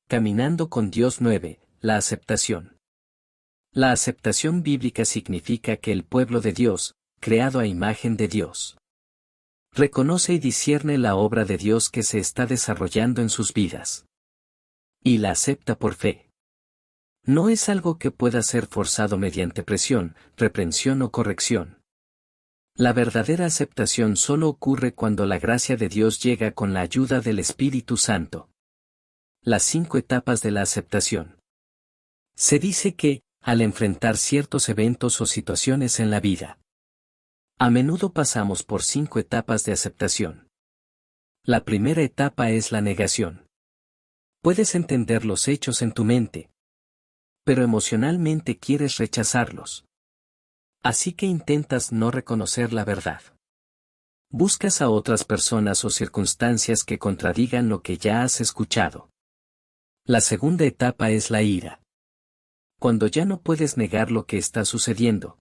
Caminando con Dios 9. La aceptación. La aceptación bíblica significa que el pueblo de Dios, creado a imagen de Dios, reconoce y discierne la obra de Dios que se está desarrollando en sus vidas. Y la acepta por fe. No es algo que pueda ser forzado mediante presión, reprensión o corrección. La verdadera aceptación solo ocurre cuando la gracia de Dios llega con la ayuda del Espíritu Santo. Las 5 etapas de la aceptación. Se dice que, al enfrentar ciertos eventos o situaciones en la vida, a menudo pasamos por 5 etapas de aceptación. La primera etapa es la negación. Puedes entender los hechos en tu mente, pero emocionalmente quieres rechazarlos. Así que intentas no reconocer la verdad. Buscas a otras personas o circunstancias que contradigan lo que ya has escuchado. La segunda etapa es la ira. Cuando ya no puedes negar lo que está sucediendo,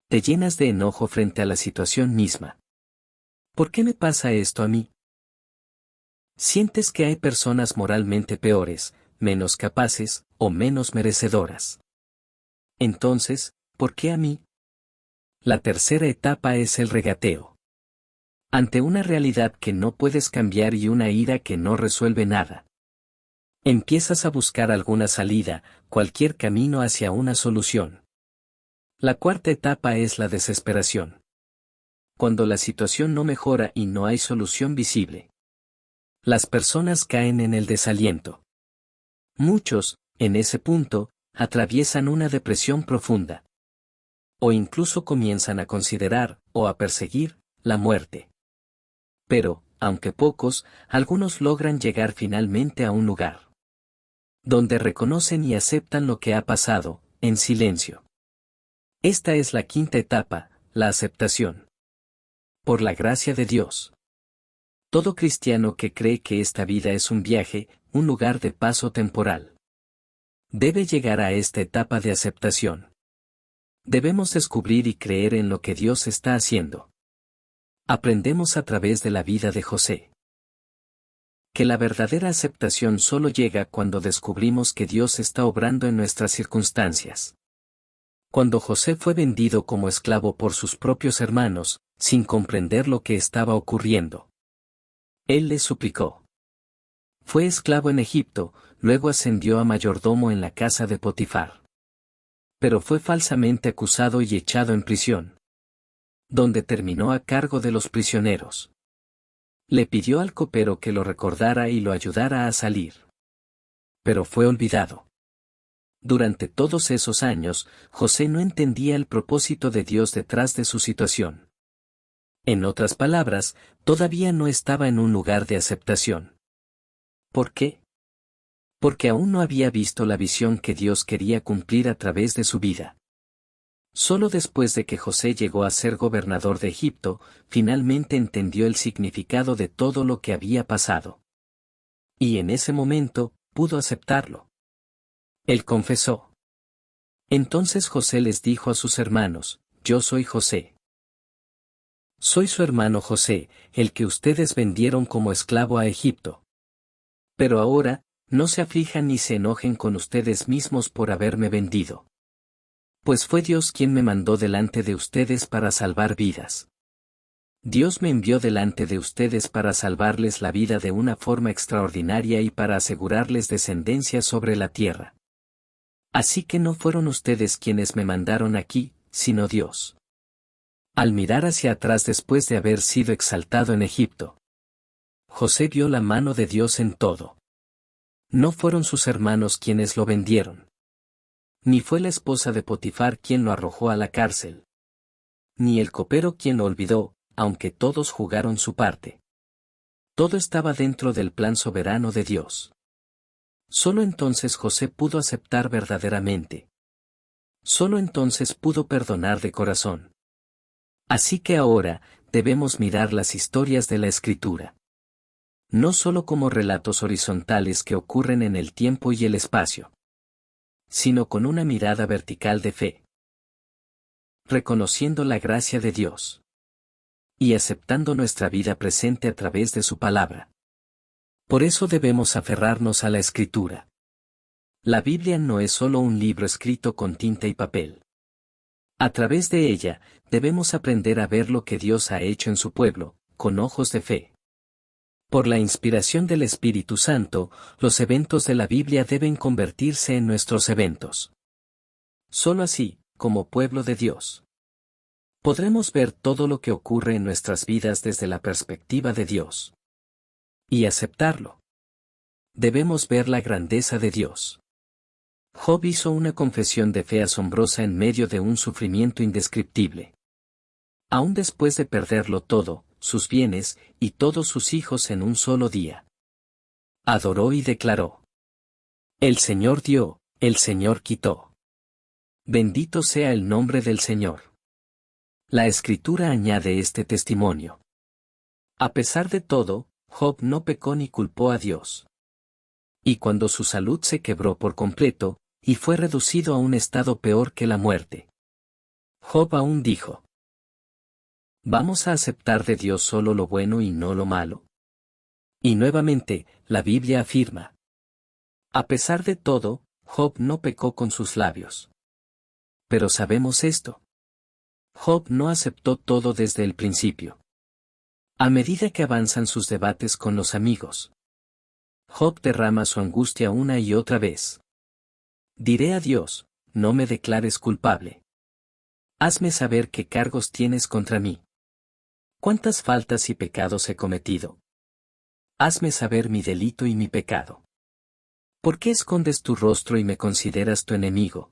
te llenas de enojo frente a la situación misma. ¿Por qué me pasa esto a mí? Sientes que hay personas moralmente peores, menos capaces, o menos merecedoras. Entonces, ¿por qué a mí? La tercera etapa es el regateo. Ante una realidad que no puedes cambiar y una ira que no resuelve nada, empiezas a buscar alguna salida, cualquier camino hacia una solución. La cuarta etapa es la desesperación. Cuando la situación no mejora y no hay solución visible, las personas caen en el desaliento. Muchos, en ese punto, atraviesan una depresión profunda. O incluso comienzan a considerar, o a perseguir, la muerte. Pero, aunque pocos, algunos logran llegar finalmente a un lugar donde reconocen y aceptan lo que ha pasado, en silencio. Esta es la quinta etapa, la aceptación. Por la gracia de Dios. Todo cristiano que cree que esta vida es un viaje, un lugar de paso temporal, debe llegar a esta etapa de aceptación. Debemos descubrir y creer en lo que Dios está haciendo. Aprendemos a través de la vida de José que la verdadera aceptación solo llega cuando descubrimos que Dios está obrando en nuestras circunstancias. Cuando José fue vendido como esclavo por sus propios hermanos, sin comprender lo que estaba ocurriendo, él les suplicó. Fue esclavo en Egipto, luego ascendió a mayordomo en la casa de Potifar. Pero fue falsamente acusado y echado en prisión, donde terminó a cargo de los prisioneros. Le pidió al copero que lo recordara y lo ayudara a salir. Pero fue olvidado. Durante todos esos años, José no entendía el propósito de Dios detrás de su situación. En otras palabras, todavía no estaba en un lugar de aceptación. ¿Por qué? Porque aún no había visto la visión que Dios quería cumplir a través de su vida. Solo después de que José llegó a ser gobernador de Egipto, finalmente entendió el significado de todo lo que había pasado. Y en ese momento, pudo aceptarlo. Él confesó. Entonces José les dijo a sus hermanos, yo soy José. Soy su hermano José, el que ustedes vendieron como esclavo a Egipto. Pero ahora, no se aflijan ni se enojen con ustedes mismos por haberme vendido. Pues fue Dios quien me mandó delante de ustedes para salvar vidas. Dios me envió delante de ustedes para salvarles la vida de una forma extraordinaria y para asegurarles descendencia sobre la tierra. Así que no fueron ustedes quienes me mandaron aquí, sino Dios. Al mirar hacia atrás después de haber sido exaltado en Egipto, José vio la mano de Dios en todo. No fueron sus hermanos quienes lo vendieron. Ni fue la esposa de Potifar quien lo arrojó a la cárcel. Ni el copero quien lo olvidó, aunque todos jugaron su parte. Todo estaba dentro del plan soberano de Dios. Solo entonces José pudo aceptar verdaderamente. Solo entonces pudo perdonar de corazón. Así que ahora, debemos mirar las historias de la Escritura. No solo como relatos horizontales que ocurren en el tiempo y el espacio, sino con una mirada vertical de fe. Reconociendo la gracia de Dios. Y aceptando nuestra vida presente a través de su palabra. Por eso debemos aferrarnos a la Escritura. La Biblia no es solo un libro escrito con tinta y papel. A través de ella, debemos aprender a ver lo que Dios ha hecho en su pueblo, con ojos de fe. Por la inspiración del Espíritu Santo, los eventos de la Biblia deben convertirse en nuestros eventos. Solo así, como pueblo de Dios, podremos ver todo lo que ocurre en nuestras vidas desde la perspectiva de Dios. Y aceptarlo. Debemos ver la grandeza de Dios. Job hizo una confesión de fe asombrosa en medio de un sufrimiento indescriptible. Aún después de perderlo todo, sus bienes, y todos sus hijos en un solo día. Adoró y declaró: El Señor dio, el Señor quitó. Bendito sea el nombre del Señor. La Escritura añade este testimonio. A pesar de todo, Job no pecó ni culpó a Dios. Y cuando su salud se quebró por completo, y fue reducido a un estado peor que la muerte, Job aún dijo: ¿Vamos a aceptar de Dios solo lo bueno y no lo malo? Y nuevamente, la Biblia afirma: a pesar de todo, Job no pecó con sus labios. Pero sabemos esto. Job no aceptó todo desde el principio. A medida que avanzan sus debates con los amigos, Job derrama su angustia una y otra vez. Diré a Dios: no me declares culpable. Hazme saber qué cargos tienes contra mí. ¿Cuántas faltas y pecados he cometido? Hazme saber mi delito y mi pecado. ¿Por qué escondes tu rostro y me consideras tu enemigo?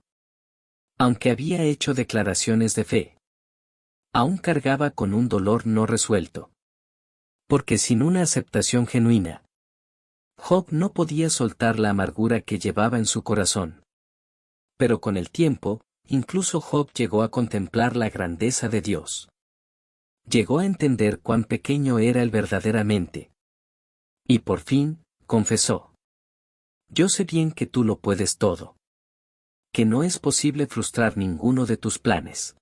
Aunque había hecho declaraciones de fe, aún cargaba con un dolor no resuelto. Porque sin una aceptación genuina, Job no podía soltar la amargura que llevaba en su corazón. Pero con el tiempo, incluso Job llegó a contemplar la grandeza de Dios. Llegó a entender cuán pequeño era él verdaderamente. Y por fin, confesó: yo sé bien que tú lo puedes todo. Que no es posible frustrar ninguno de tus planes.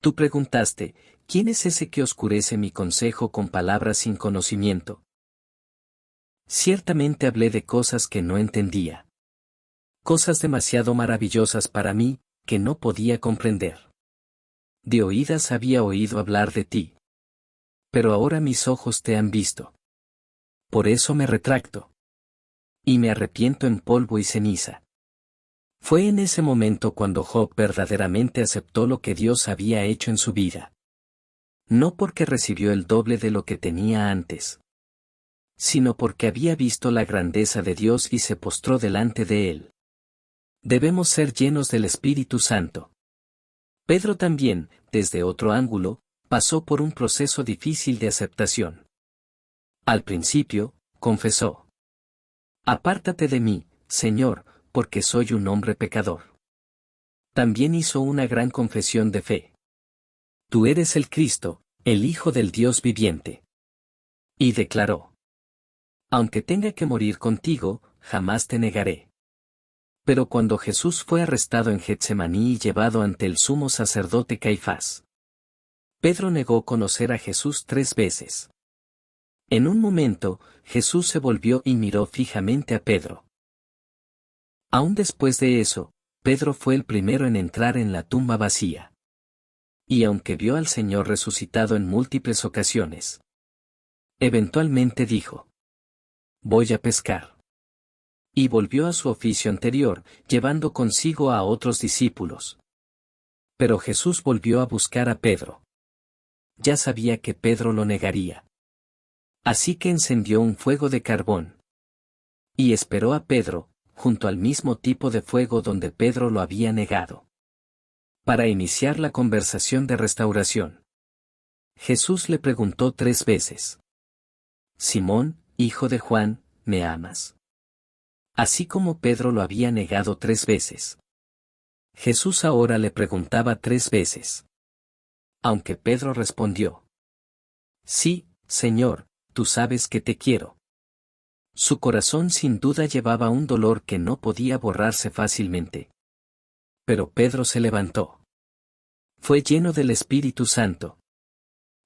Tú preguntaste: ¿quién es ese que oscurece mi consejo con palabras sin conocimiento? Ciertamente hablé de cosas que no entendía. Cosas demasiado maravillosas para mí, que no podía comprender. De oídas había oído hablar de ti. Pero ahora mis ojos te han visto. Por eso me retracto. Y me arrepiento en polvo y ceniza. Fue en ese momento cuando Job verdaderamente aceptó lo que Dios había hecho en su vida. No porque recibió el doble de lo que tenía antes, sino porque había visto la grandeza de Dios y se postró delante de él. Debemos ser llenos del Espíritu Santo. Pedro también, desde otro ángulo, pasó por un proceso difícil de aceptación. Al principio, confesó: apártate de mí, Señor, porque soy un hombre pecador. También hizo una gran confesión de fe: tú eres el Cristo, el Hijo del Dios viviente. Y declaró: aunque tenga que morir contigo, jamás te negaré. Pero cuando Jesús fue arrestado en Getsemaní y llevado ante el sumo sacerdote Caifás, Pedro negó conocer a Jesús 3 veces. En un momento, Jesús se volvió y miró fijamente a Pedro. Aún después de eso, Pedro fue el primero en entrar en la tumba vacía. Y aunque vio al Señor resucitado en múltiples ocasiones, eventualmente dijo: voy a pescar. Y volvió a su oficio anterior, llevando consigo a otros discípulos. Pero Jesús volvió a buscar a Pedro. Ya sabía que Pedro lo negaría. Así que encendió un fuego de carbón. Y esperó a Pedro, junto al mismo tipo de fuego donde Pedro lo había negado, para iniciar la conversación de restauración. Jesús le preguntó 3 veces: Simón, hijo de Juan, ¿me amas? Así como Pedro lo había negado 3 veces. Jesús ahora le preguntaba 3 veces. Aunque Pedro respondió: sí, Señor, tú sabes que te quiero. Su corazón sin duda llevaba un dolor que no podía borrarse fácilmente. Pero Pedro se levantó. Fue lleno del Espíritu Santo.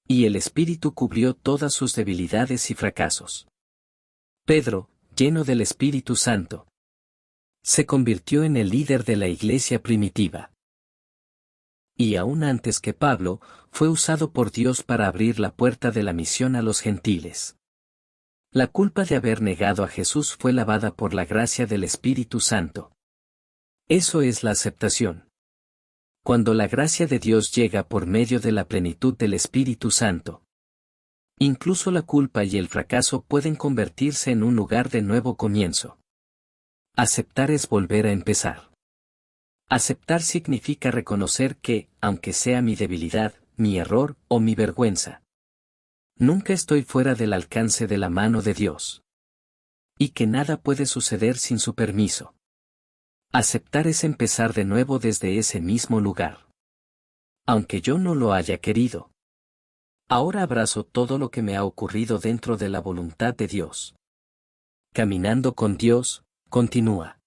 Y el Espíritu cubrió todas sus debilidades y fracasos. Pedro, lleno del Espíritu Santo, se convirtió en el líder de la iglesia primitiva. Y aún antes que Pablo, fue usado por Dios para abrir la puerta de la misión a los gentiles. La culpa de haber negado a Jesús fue lavada por la gracia del Espíritu Santo. Eso es la aceptación. Cuando la gracia de Dios llega por medio de la plenitud del Espíritu Santo, incluso la culpa y el fracaso pueden convertirse en un lugar de nuevo comienzo. Aceptar es volver a empezar. Aceptar significa reconocer que, aunque sea mi debilidad, mi error o mi vergüenza, nunca estoy fuera del alcance de la mano de Dios. Y que nada puede suceder sin su permiso. Aceptar es empezar de nuevo desde ese mismo lugar. Aunque yo no lo haya querido. Ahora abrazo todo lo que me ha ocurrido dentro de la voluntad de Dios. Caminando con Dios, continúa.